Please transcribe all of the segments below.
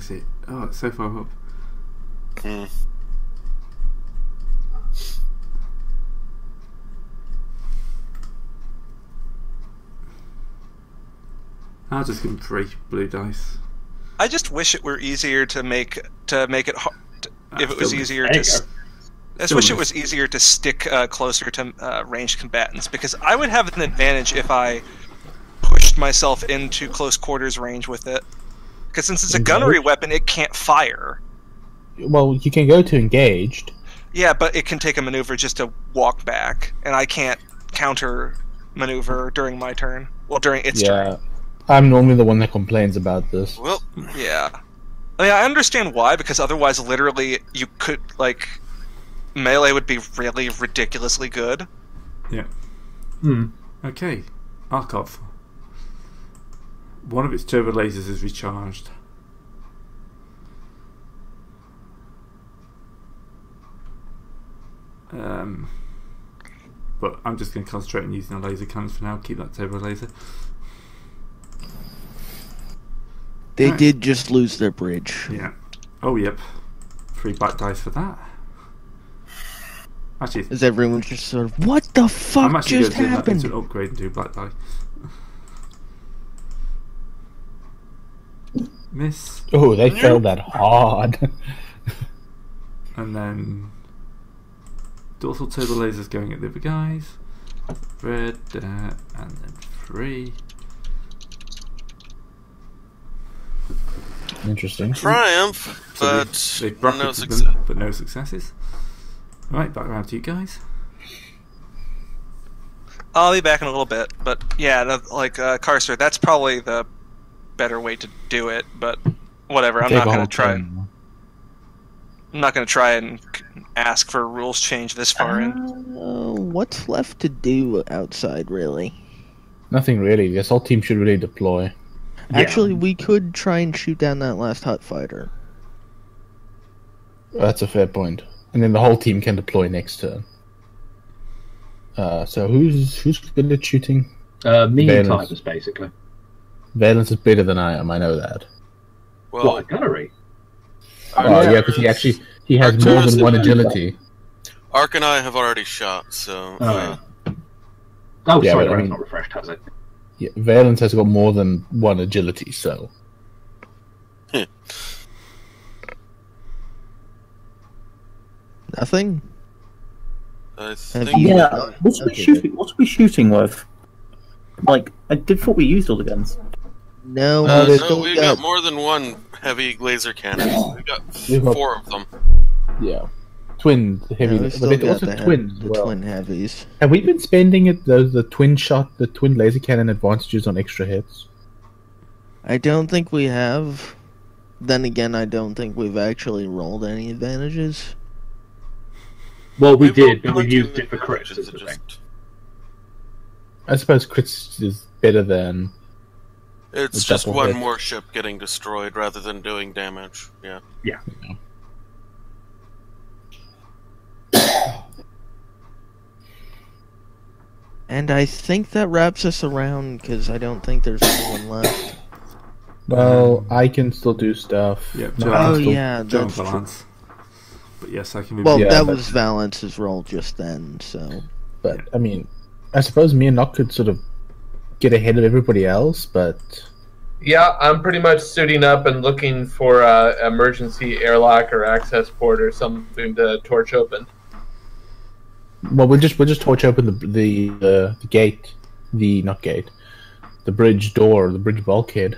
exit. Oh, it's so far up. Hmm. I'll just give him 3 blue dice. I just wish it were easier to make it if it was easier There you to. go. I just wish it was easier to stick closer to ranged combatants, because I would have an advantage if I pushed myself into close quarters range with it. Because since it's a gunnery weapon, it can't fire. Well, you can go to engaged. Yeah, but it can take a maneuver just to walk back, and I can't counter maneuver during my turn. Well, during its turn. I'm normally the one that complains about this. Well, Yeah. I mean, I understand why, because otherwise, literally, you could, like, melee would be really ridiculously good. Yeah. Okay. Arkhov. One of its turbo lasers is recharged. But I'm just going to concentrate on using the laser cannons for now. Keep that turbo laser. They did just lose their bridge. Yeah. Oh, yep. 3 black dice for that. Actually, Is everyone just sort of, what the fuck I'm actually just going to do that happened? into an upgrade and do black die. Miss. Oh, they failed that hard. And then dorsal turbo lasers going at the other guys. Red, and then 3. Interesting. triumph, So but they've no bracketed success. them, but no successes. Right, back around to you guys. I'll be back in a little bit, but yeah, like Carcer, that's probably the better way to do it. But whatever, I'm not going to try. I'm not going to try and ask for a rules change this far in. What's left to do outside, really? Nothing really. The assault team should really deploy. Actually, we could try and shoot down that last hut fighter. That's a fair point. And then the whole team can deploy next turn. So who's good at shooting? Me and Valence. Titus, basically. Valence is better than I am. I know that. Well, What, a gunnery? Yeah, because he has more Arcturus than one is- agility. Ark and I have already shot, so Oh, Yeah, sorry, but I that's mean- not refreshed, has it? Yeah, Valence has got more than one agility, so Nothing? I Have think you- Yeah, what's we shooting with? Like, I thought we used all the guns. No, Uh, we there's still we've got more than one heavy laser cannon. We've got 4 of them. yeah. Twin heavy, we but still they got also the twins as well. twin heavies. Have we been spending it the twin laser cannon advantages on extra hits? I don't think we have. Then again, I don't think we've actually rolled any advantages. Well, we We've did, rolled but we've plenty used of it for crits, advantages, is the it thing. just- I suppose crits is better than It's The just double one hit. more ship getting destroyed rather than doing damage. Yeah. Yeah. And I think that wraps us around, because I don't think there's anyone left. Well, I can still do stuff. Yeah, No, Joe- I can Oh still- yeah, Joe that's true. Valance. But yes, I can move. Well, Yeah, that but- was Valence's role just then, so... But I mean, I suppose me and Nock could sort of get ahead of everybody else, but Yeah, I'm pretty much suiting up and looking for a emergency airlock or access port or something to torch open. well, we'll just torch open the gate, not gate, the bridge door, the bridge bulkhead.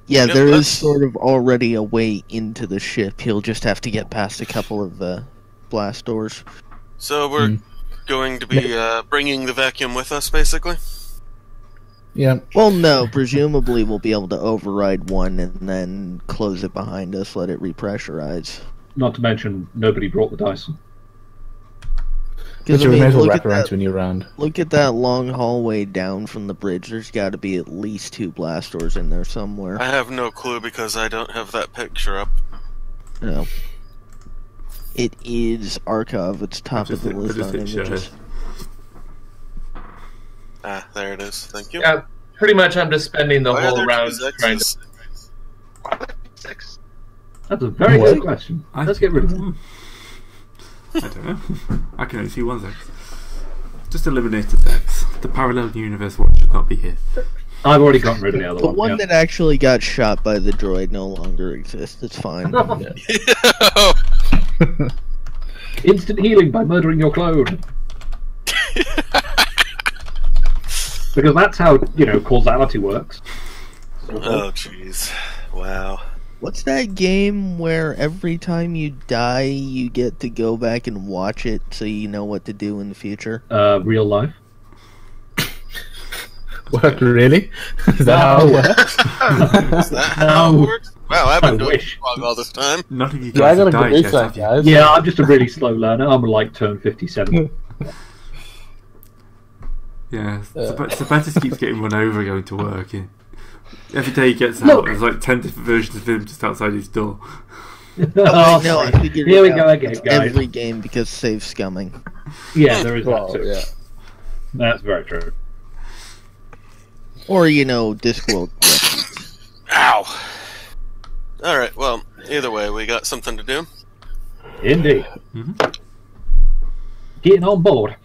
Yeah, Yeah, there is that's- sort of already a way into the ship. He'll just have to get past a couple of blast doors. So we're going to be bringing the vacuum with us, basically? Yeah, Well, no, presumably we'll be able to override one and then close it behind us, let it repressurize. Not to mention, nobody brought the dice. because I we mean, may as well look wrap at around that- to a new round. Look at that long hallway down from the bridge. There's got to be at least 2 blast doors in there somewhere. I have no clue because I don't have that picture up. No. It is Archive. It's top of the I list just on hit share. images. Ah, there it is. Thank you. Yeah, pretty much I'm just spending the Why are whole there round two trying X's? to... That's a very good question. Let's get rid of them. I don't know. I can only see one sex. Just eliminate the sex. The parallel universe one should not be here. I've already gotten rid of the other The one. one that actually got shot by the droid no longer exists. It's fine. Instant healing by murdering your clone. Because that's how, causality works. Oh, jeez. Wow. What's that game where every time you die, you get to go back and watch it so you know what to do in the future? Real life. What, really? Is that how it works? Is that how it works? Wow, I've been doing vlog all this time. None of you Yeah, I guys have gotta died get yet, this have out, you? guys. Yeah, I'm just a really slow learner. I'm like turn 57. Yeah, Sebastian keeps getting run over going to work. Yeah. Every day he gets out, there's like 10 different versions of him just outside his door. No, I figured Here we it go out. again, It's guys. every game because save scumming. Yeah, there is that Well, too. yeah. That's very true. Or, Discworld. Ow. Alright, well, either way, we got something to do. Indeed. Mm-hmm. Getting on board.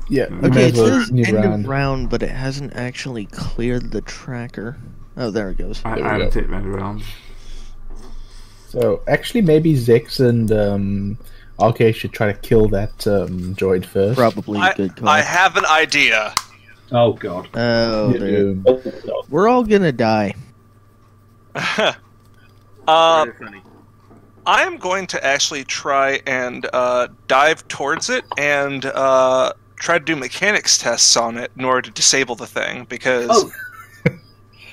Yeah. Okay, it says new end round. of round, but it hasn't actually cleared the tracker. Oh, there it goes. I There we haven't go. hit round around. So actually, maybe Zix and RK should try to kill that droid first. Probably a good call. I have an idea. Oh god. Oh, there. Um, We're all gonna die. Very funny. I am going to actually try and dive towards it and try to do mechanics tests on it in order to disable the thing because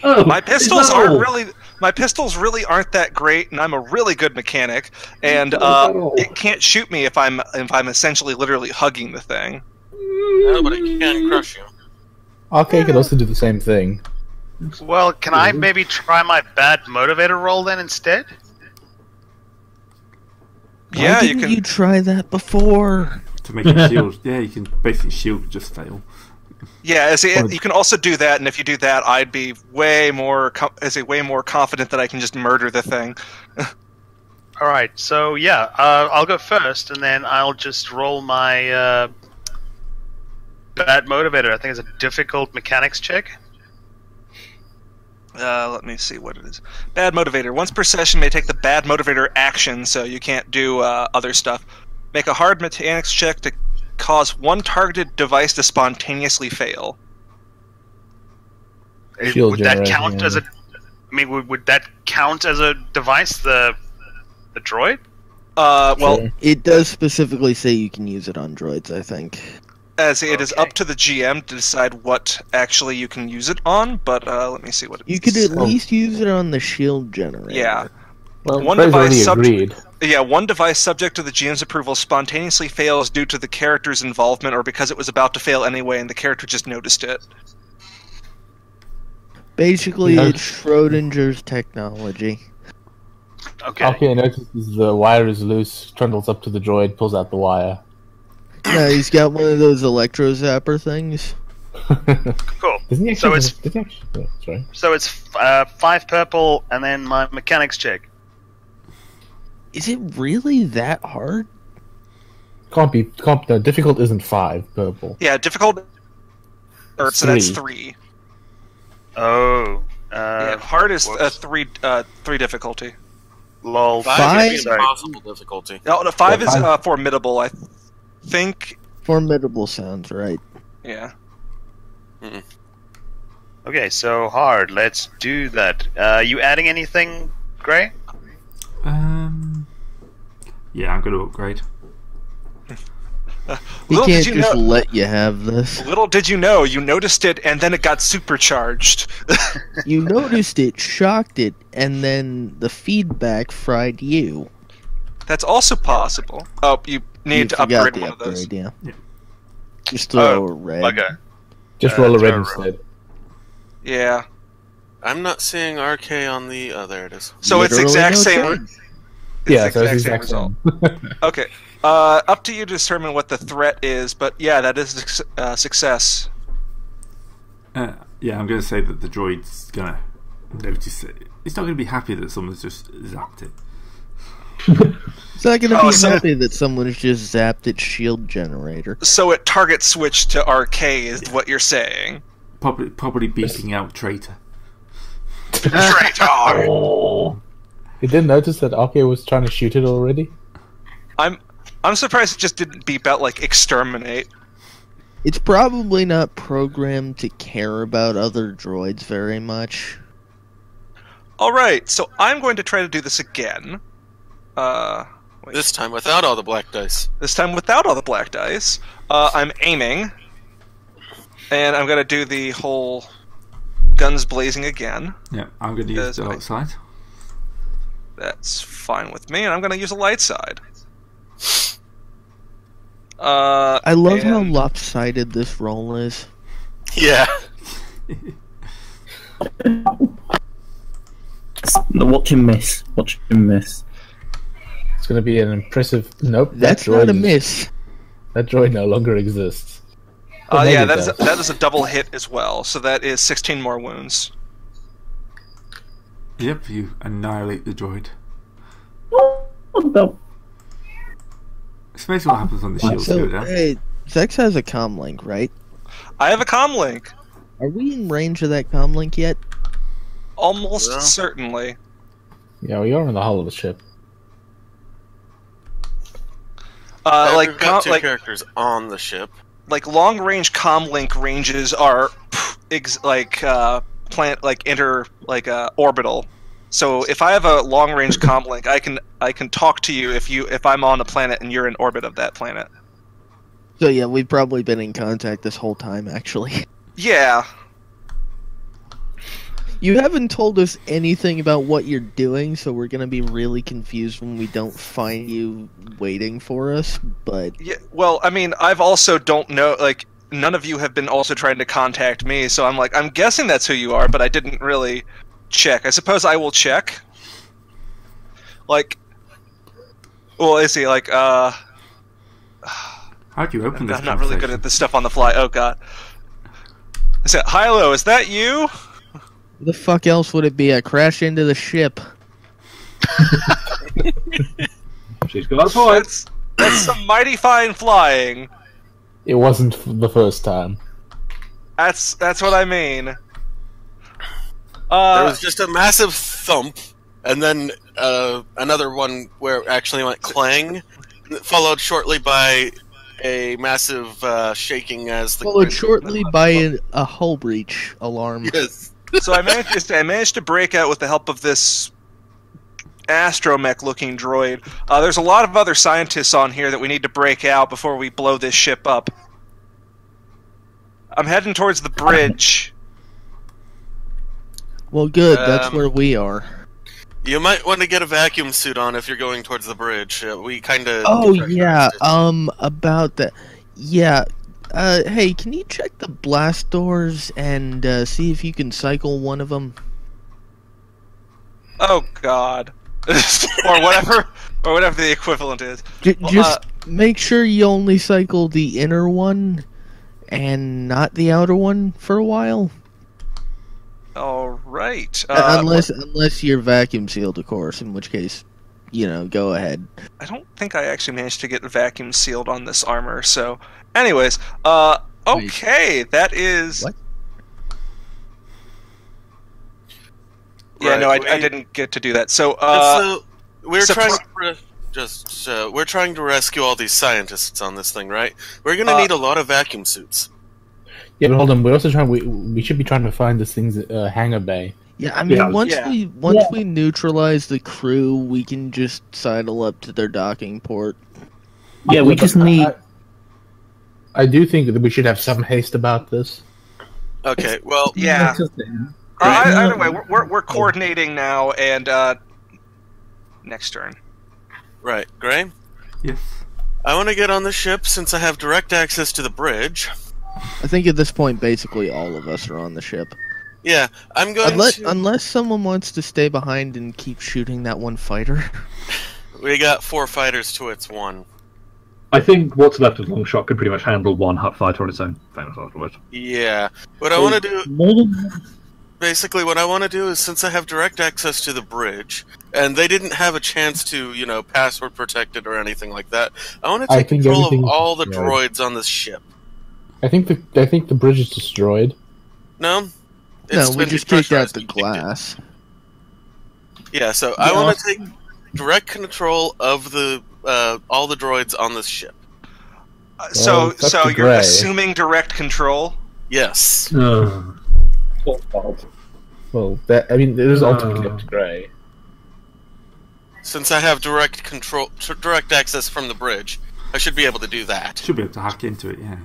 Oh, my is pistols that aren't all? really. My pistols really aren't that great, and I'm a really good mechanic. And Is that all? it can't shoot me if I'm essentially literally hugging the thing. No, but it can crush you. RK can also do the same thing. Well, can I maybe try my bad motivator roll then instead? Why Yeah, you didn't can. you try that before? To make it shield. Yeah, you can basically shield just fail. Yeah, you can also do that, and if you do that, I'd be way more confident that I can just murder the thing. Alright, so yeah, I'll go first, and then I'll just roll my bad motivator. I think it's a difficult mechanics check. Let me see what it is. Bad motivator. Once per session, may take the bad motivator action, so you can't do other stuff. Make a hard mechanics check to cause one targeted device to spontaneously fail. Shield Would that generator, count yeah. as a? I mean, would that count as a device? The droid? Well, Sure. It does specifically say you can use it on droids, I think. as it is Okay. up to the GM to decide what actually you can use it on, but let me see what it is. You could at least use it on the shield generator. Yeah. Well, One Trey's already device agreed. Yeah, one device subject to the GM's approval spontaneously fails due to the character's involvement or because it was about to fail anyway and the character just noticed it. Basically, Yeah. it's Schrodinger's technology. Okay. RK notices the wire is loose, trundles up to the droid, pulls out the wire. No, he's got one of those electro zapper things. Cool. Doesn't he So actually? it's Does he actually? Yeah, sorry. so it's 5 purple, and then my mechanics check. Is it really that hard? Can't be. No, difficult isn't 5 purple. Yeah, difficult. Or, so that's 3. 3. Oh. Yeah, hard is whoops. 3 difficulty. Lol. Five? Is impossible difficulty. No, 5 is 5. formidable, I think. Formidable sounds right. Yeah. Okay, so hard. Let's do that. You adding anything, Gray? Yeah, I'm going to upgrade. He Little can't did you just know. let you have this. Little did you know, you noticed it, and then it got supercharged. You noticed it, shocked it, and then the feedback fried you. That's also possible. Oh, you need You to forgot upgrade the one of those. upgrade, yeah. Yeah. Just throw a red. Bugger. Just roll a red throw a instead. Yeah. I'm not seeing RK on the. Oh, there it is. So it's Literally exact no same. change. It's Yeah, the so it's exact same result. Okay. Up to you to determine what the threat is, but yeah, that is a success. Yeah, I'm going to say that the droid's going to notice it. It's not going to be happy that someone's just zapped it. It's not going to be so- happy that someone's just zapped its shield generator. So it target switched to RK is what you're saying. Probably beeping out traitor. Traitor! You didn't notice that RK was trying to shoot it already? I'm surprised it just didn't beep out like exterminate. It's probably not programmed to care about other droids very much. Alright, so I'm going to try to do this again. Wait. This time without all the black dice. This time without all the black dice. I'm aiming. And I'm going to do the whole guns blazing again. Yeah, I'm going to use the dark side. That's fine with me, and I'm going to use a light side. I love how lopsided this roll is. Yeah. Watch him miss. Watch him miss. It's going to be an impressive... Nope. That's that droid not a miss. That droid no longer exists. Yeah, that is a double hit as well, so that is 16 more wounds. Yep, you annihilate the droid. No. It's amazing what happens when the shields go down. Hey, Zex has a comlink, right? I have a comlink. Are we in range of that comlink yet? Almost Yeah. certainly. Yeah, we are in the hull of the ship. We've got two characters on the ship. Like long range comlink ranges are orbital. So if I have a long range comlink, I can talk to you if I'm on a planet and you're in orbit of that planet. So yeah, we've probably been in contact this whole time, actually. Yeah. You haven't told us anything about what you're doing, so we're gonna be really confused when we don't find you waiting for us, but... Yeah, well, I mean, I've also don't know, like, none of you have been also trying to contact me, so I'm guessing that's who you are, but I didn't really check. I suppose I will check. Like... Well, is he, like, How'd you open this I'm not really good at this stuff on the fly. Oh, God. I said, Hilo, is that you? Who the fuck else would it be? I crashed into the ship. She's got a point. That's some mighty fine flying. It wasn't the first time. That's what I mean. There was just a massive thump, and then another one where it actually went clang, followed shortly by a massive shaking as the... Followed shortly by a hull breach alarm. Yes. So I managed to break out with the help of this astromech-looking droid. There's a lot of other scientists on here that we need to break out before we blow this ship up. I'm heading towards the bridge. Well, good. That's where we are. You might want to get a vacuum suit on if you're going towards the bridge. We kind of... Oh, yeah. About that. Yeah. Hey, can you check the blast doors and see if you can cycle one of them? Oh God, or whatever the equivalent is. Just make sure you only cycle the inner one and not the outer one for a while. All right. Unless you're vacuum sealed, of course. In which case, go ahead. I don't think I actually managed to get vacuum sealed on this armor. So, anyways, okay, that is. What? Yeah, Right, no, I didn't get to do that. So, we're trying to rescue all these scientists on this thing, right? We're going to need a lot of vacuum suits. Yeah, but hold on. We're also we should be trying to find this thing's hangar bay. Yeah, I mean, once we neutralize the crew, we can just sidle up to their docking port. Yeah, we just need... I do think that we should have some haste about this. Okay, well... Yeah. Either way, we're coordinating now, and next turn. Right, Gray? Yes. I want to get on the ship since I have direct access to the bridge. I think at this point, basically all of us are on the ship. Yeah, I'm going Unless someone wants to stay behind and keep shooting that one fighter. We got 4 fighters to its 1. I think what's left of Longshot could pretty much handle one hut fighter on its own. Famous afterwards. Yeah. What I want to do... basically what I want to do is, since I have direct access to the bridge, and they didn't have a chance to, password protect it or anything like that, I want to take control of all the droids on this ship. I think the bridge is destroyed. No? No, we just kicked out the glass. Yeah, so I want to take direct control of the all the droids on this ship. So you're assuming direct control? Yes. Well, there's ultimately up to Gray. Since I have direct access from the bridge, I should be able to do that. Should be able to hack into it, yeah.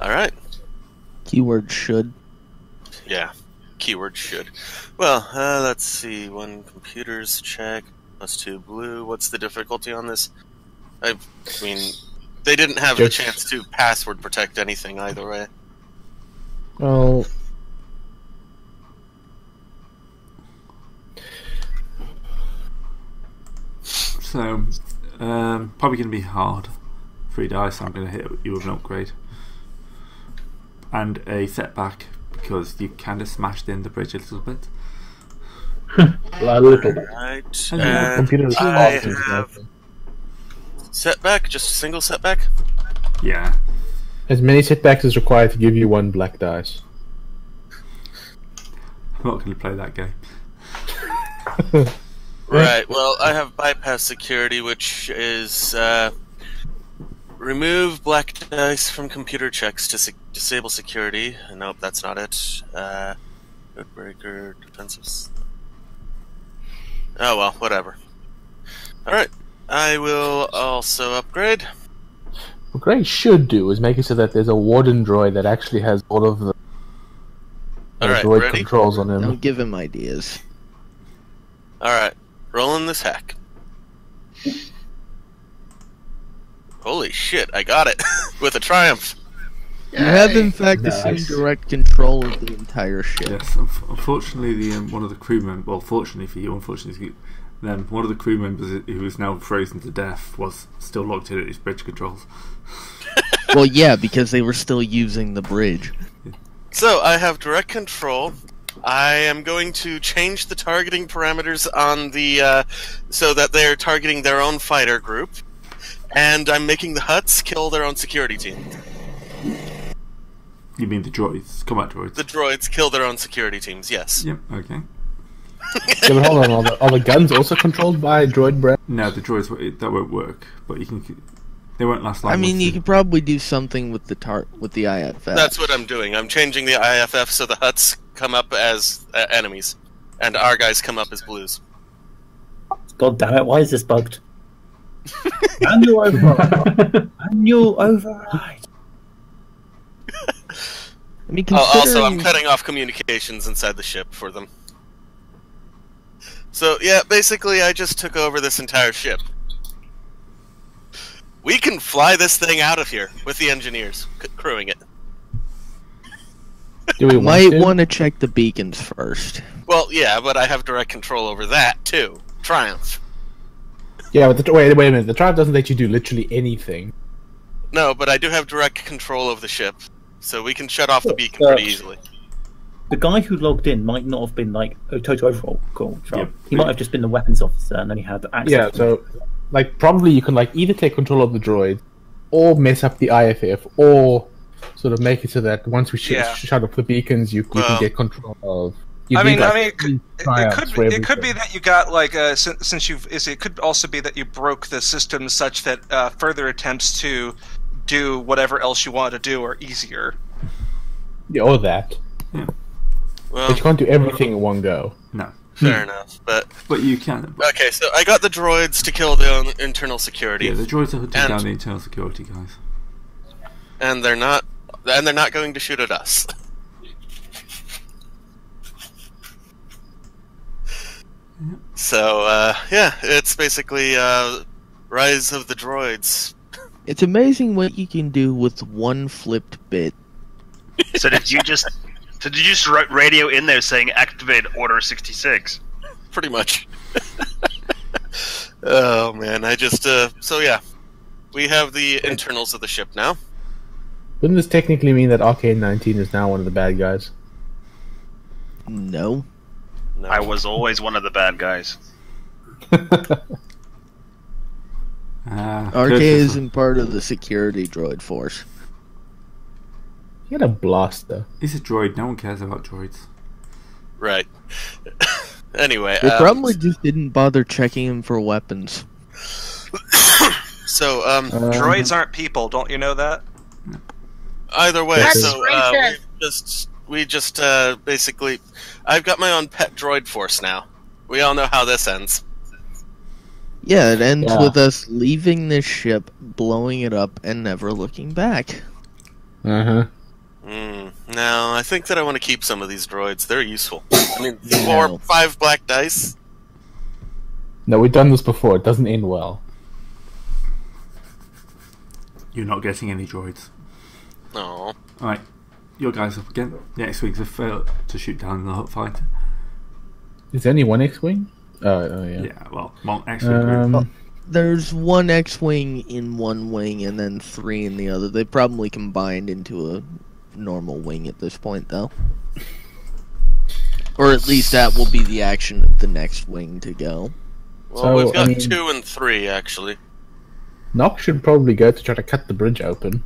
Alright. Keyword should. Yeah, keyword should. Well, let's see. 1 computers check, +2 blue. What's the difficulty on this? I mean, they didn't have the chance to password protect anything either way. Well... So, probably going to be hard. 3 dice, I'm going to hit you with an upgrade. And a setback, because you kind of smashed in the bridge a little bit. A little bit. Right. Computers I have setback, just a single setback? Yeah. As many setbacks as required to give you 1 black dice. I'm not going to play that game. Right, well, I have bypass security, which is remove black dice from computer checks to disable security. Nope, that's not it. Code breaker, defensive. Oh well, whatever. Alright, I will also upgrade. What Gray should do is make it so that there's a warden droid that actually has all of the droid ready? controls on him. Don't give him ideas. Alright, rolling this hack. Holy shit, I got it! With a triumph! You have in fact assumed direct control of the entire ship. Yes, unfortunately, one of the crew members, well, fortunately for you, unfortunately for them, one of the crew members who is now frozen to death was still locked in at his bridge controls. Well, yeah, because they were still using the bridge. So, I have direct control. I am going to change the targeting parameters on the, so that they're targeting their own fighter group. And I'm making the Hutts kill their own security team. You mean the droids? Combat droids? The droids kill their own security teams, yes. Yep, okay. Yeah, but hold on, are the guns also controlled by droid brand? No, the droids, that won't work, but you can... They won't last long. I mean, you could probably do something with the IFF. That's what I'm doing. I'm changing the IFF so the Hutts come up as enemies, and our guys come up as blues. God damn it, why is this bugged? Manual override. Manual override. I mean, also, I'm cutting off communications inside the ship for them. So, yeah, basically, I just took over this entire ship. We can fly this thing out of here with the engineers crewing it. Do we want to check the beacons first? Well, yeah, but I have direct control over that too. Triumph. Yeah, but wait a minute. The Triumph doesn't let you do literally anything. No, but I do have direct control of the ship, so we can shut off the beacon pretty easily. The guy who logged in might not have been like a total overall cool. Yep. He might have just been the weapons officer, and then he had access. Yeah, so probably you can either take control of the droid, or mess up the IFF, or sort of make it so that once we shut off the beacons, you can get control of. It could be that you got it could also be that you broke the system such that further attempts to do whatever else you want to do are easier. Yeah, or that. Yeah. Well, but you can't do everything in one go. No. Fair enough, but you can. Okay, so I got the droids to kill their own internal security. Yeah, the droids are hunting down the internal security guys, and they're not going to shoot at us. Yep. So yeah, it's basically Rise of the Droids. It's amazing what you can do with one flipped bit. So did you just radio in there saying activate Order 66? Pretty much. Oh man, I just so yeah, we have the internals of the ship now. Wouldn't this technically mean that Arcane 19 is now one of the bad guys? No. No. I was always one of the bad guys. RK Curtis isn't part of the security droid force. He had a blaster. He's a droid. No one cares about droids. Right. Anyway, They probably just didn't bother checking him for weapons. so Droids aren't people, don't you know that? either way, That's so we just basically, I've got my own pet droid force now. We all know how this ends. Yeah, it ends with us leaving this ship, blowing it up, and never looking back. Uh-huh. No, I think that I want to keep some of these droids. They're useful. I mean, 4 or 5 black dice. No, we've done this before. It doesn't end well. You're not getting any droids. Oh. Alright, your guys up again. The X-Wings have failed to shoot down the fight. Is there only one X-Wing? Oh, yeah. Yeah, well, one X-Wing group. There's one X-Wing in one wing and then 3 in the other. They probably combined into a normal wing at this point, though. Or at least that will be the action of the next wing to go. Well, So, we've got I mean- 2 and 3, actually. Nock should probably go to try to cut the bridge open.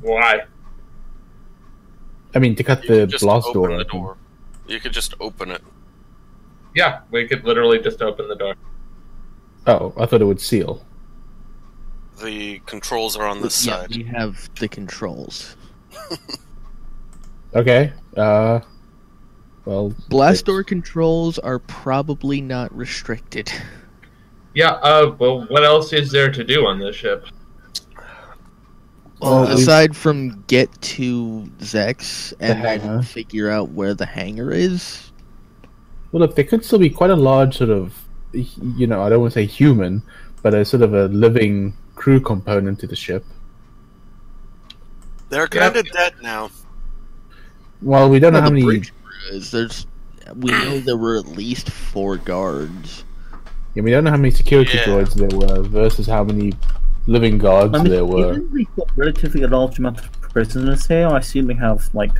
Why? I mean, to cut You the could just blast door open the open. door. You could just open it. Yeah, we could literally just open the door. Oh, I thought it would seal. The controls are on this Yeah, side. we have the controls. Okay, well... Blast door controls are probably not restricted. Yeah, well, what else is there to do on this ship? Well, Well, aside from get to Zex and hangar. then figure out where the hangar is. Well, look, there could still be quite a large sort of, you know, I don't want to say human, but a sort of a living crew component to the ship. They're kind of dead now. Well, we don't know Well, how the many... bridge crew is. We know there were at least 4 guards. Yeah, we don't know how many security Yeah. droids there were versus how many living guards I mean, there were. even we've got relatively a large amount of prisoners here, I assume we have, like,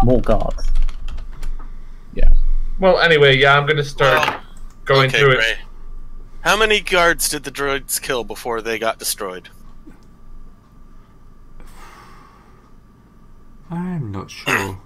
more guards. Well, anyway, yeah, I'm gonna start going Okay, through Ray. How many guards did the droids kill before they got destroyed? I'm not sure.